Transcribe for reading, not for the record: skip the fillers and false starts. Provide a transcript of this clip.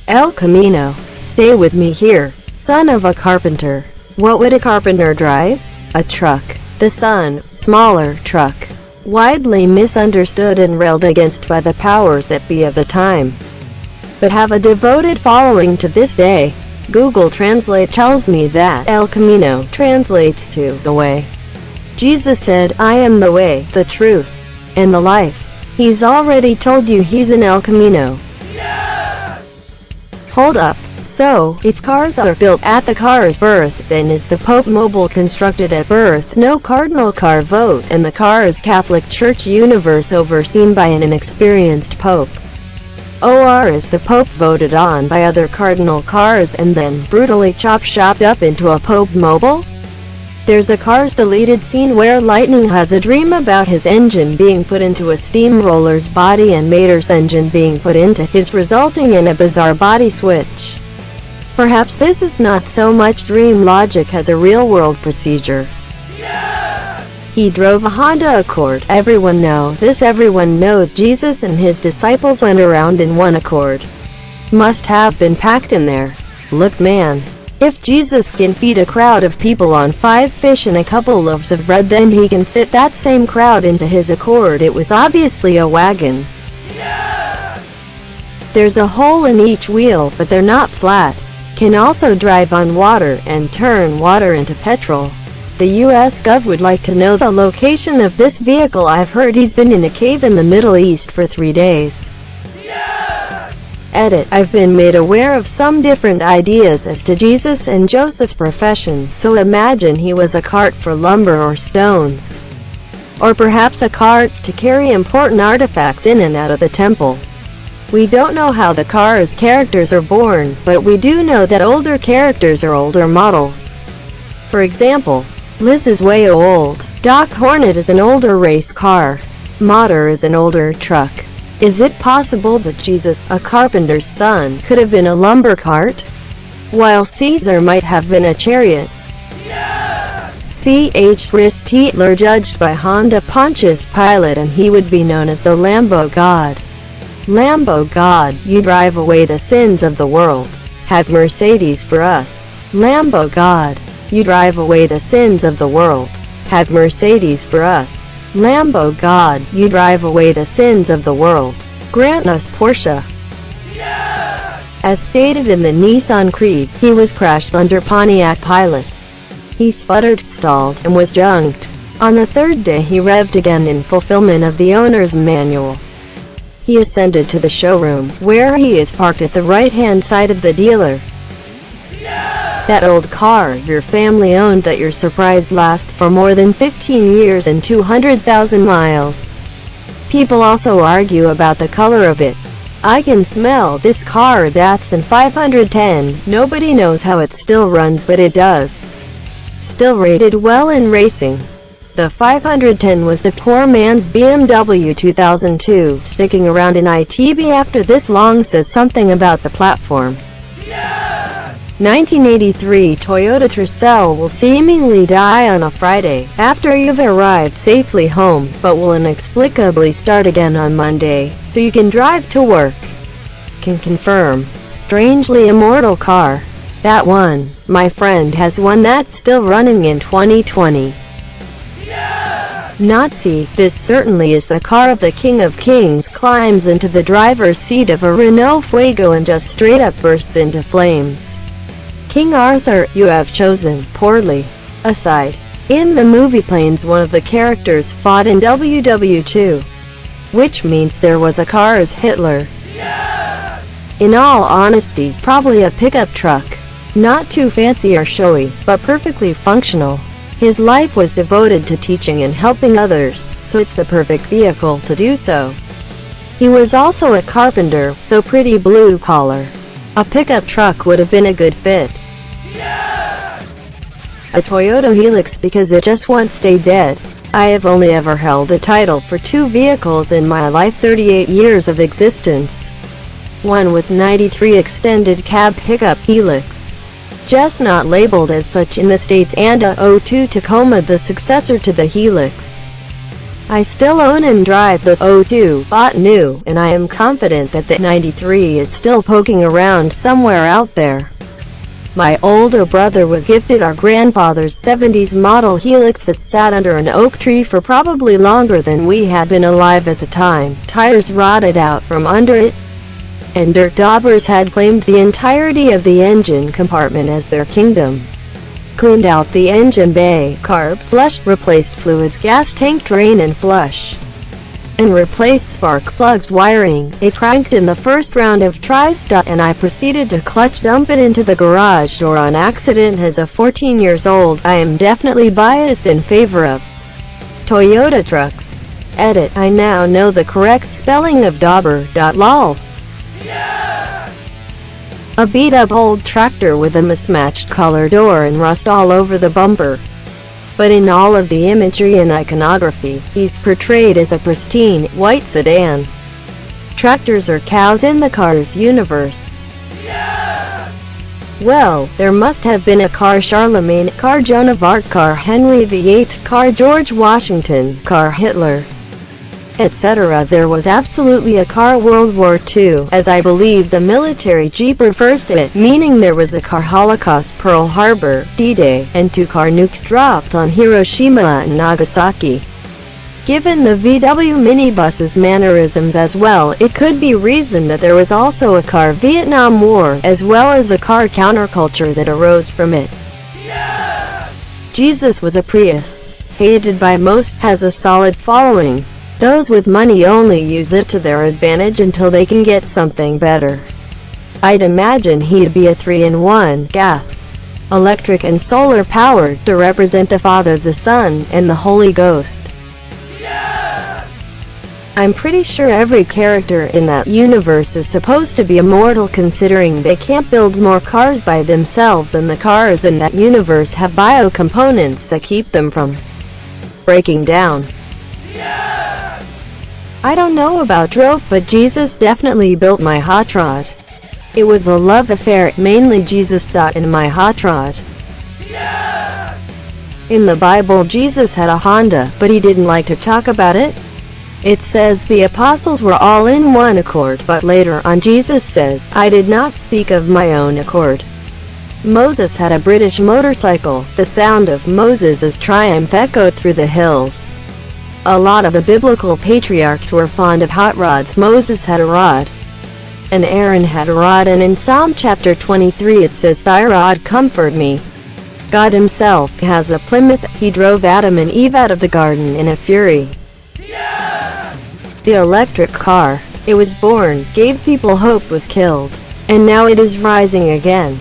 El Camino. Stay with me here, son of a carpenter. What would a carpenter drive? A truck. The son, smaller truck. Widely misunderstood and railed against by the powers that be of the time, but have a devoted following to this day. Google Translate tells me that El Camino translates to the way. Jesus said, I am the way, the truth, and the life. He's already told you he's in El Camino. Hold up. So, if cars are built at the car's birth, then is the Pope Mobile constructed at birth? No cardinal car vote, and the car is Catholic Church universe overseen by an inexperienced Pope. Or is the Pope voted on by other cardinal cars and then brutally chopped up into a Pope Mobile? There's a Cars deleted scene where Lightning has a dream about his engine being put into a steamroller's body and Mater's engine being put into his, resulting in a bizarre body switch. Perhaps this is not so much dream logic as a real-world procedure. He drove a Honda Accord. Everyone knows Jesus and his disciples went around in one Accord. Must have been packed in there. Look man. If Jesus can feed a crowd of people on 5 fish and a couple loaves of bread, then he can fit that same crowd into his Accord. It was obviously a wagon. There's a hole in each wheel, but they're not flat. Can also drive on water and turn water into petrol. The US Gov would like to know the location of this vehicle. I've heard he's been in a cave in the Middle East for 3 days. Edit. I've been made aware of some different ideas as to Jesus and Joseph's profession, so imagine he was a cart for lumber or stones. Or perhaps a cart to carry important artifacts in and out of the temple. We don't know how the Cars characters are born, but we do know that older characters are older models. For example, Liz is way old. Doc Hornet is an older race car. Mater is an older truck. Is it possible that Jesus, a carpenter's son, could have been a lumber cart? While Caesar might have been a chariot. C.H. Rhys Hitler judged by Honda Pontius Pilate, and he would be known as the Lambo God. Lambo God, you drive away the sins of the world. Have Mercedes for us. Lambo God, you drive away the sins of the world. Have Mercedes for us. Lambo God, you drive away the sins of the world. Grant us Porsche. As stated in the Nissan Creed, he was crashed under Pontiac Pilot. He sputtered, stalled, and was junked. On the 3rd day he revved again in fulfillment of the owner's manual. He ascended to the showroom, where he is parked at the right-hand side of the dealer. That old car your family owned that you're surprised lasts for more than 15 years and 200,000 miles. People also argue about the color of it. I can smell this car. Datsun 510. Nobody knows how it still runs, but it does. Still rated well in racing. The 510 was the poor man's BMW 2002. Sticking around in ITB after this long says something about the platform. 1983 Toyota Tercel will seemingly die on a Friday, after you've arrived safely home, but will inexplicably start again on Monday, so you can drive to work. Can confirm. Strangely immortal car. That one, my friend has one that's still running in 2020. Nazi, this certainly is the car of the King of Kings, climbs into the driver's seat of a Renault Fuego and just straight up bursts into flames. King Arthur, you have chosen poorly. Aside. In the movie Planes, one of the characters fought in WW2. Which means there was a Cars Hitler. In all honesty, probably a pickup truck. Not too fancy or showy, but perfectly functional. His life was devoted to teaching and helping others, so it's the perfect vehicle to do so. He was also a carpenter, so pretty blue collar. A pickup truck would have been a good fit. A Toyota Helix, because it just won't stay dead. I have only ever held the title for 2 vehicles in my life, 38 years of existence. One was 93 extended cab pickup Helix, just not labeled as such in the States, and a '02 Tacoma, the successor to the Helix. I still own and drive the 02, bought new, and I am confident that the 93 is still poking around somewhere out there. My older brother was gifted our grandfather's 70s model Helix that sat under an oak tree for probably longer than we had been alive at the time. Tires rotted out from under it, and dirt daubers had claimed the entirety of the engine compartment as their kingdom. Cleaned out the engine bay, carb, flushed, replaced fluids, gas tank drain and flush, and replaced spark plugs wiring. It cranked in the first round of tries, and I proceeded to clutch dump it into the garage door on accident. As a 14 years old, I am definitely biased in favor of Toyota trucks. Edit. I now know the correct spelling of dauber. Lol. A beat-up old tractor with a mismatched color door and rust all over the bumper. But in all of the imagery and iconography, he's portrayed as a pristine, white sedan. Tractors are cows in the Cars universe. Well, there must have been a car Charlemagne, car Joan of Arc, car Henry VIII, car George Washington, car Hitler, etc. There was absolutely a car World War II, as I believe the military Jeep refers to it, meaning there was a car Holocaust, Pearl Harbor, D-Day, and 2 car nukes dropped on Hiroshima and Nagasaki. Given the VW minibus's mannerisms as well, it could be reasoned that there was also a car Vietnam War, as well as a car counterculture that arose from it. Jesus was a Prius. Hated by most, has a solid following. Those with money only use it to their advantage until they can get something better. I'd imagine he'd be a 3-in-1, gas, electric and solar powered, to represent the Father, the Son, and the Holy Ghost. I'm pretty sure every character in that universe is supposed to be immortal, considering they can't build more cars by themselves, and the cars in that universe have bio-components that keep them from breaking down. I don't know about drove, but Jesus definitely built my hot rod. It was a love affair, mainly Jesus. In my hot rod. In the Bible, Jesus had a Honda, but he didn't like to talk about it. It says the apostles were all in one accord, but later on Jesus says, I did not speak of my own accord. Moses had a British motorcycle. The sound of Moses' triumph echoed through the hills. A lot of the biblical patriarchs were fond of hot rods. Moses had a rod, and Aaron had a rod, and in Psalm chapter 23 it says, Thy rod comfort me. God himself has a Plymouth. He drove Adam and Eve out of the garden in a fury. The electric car. It was born, gave people hope, was killed, and now it is rising again.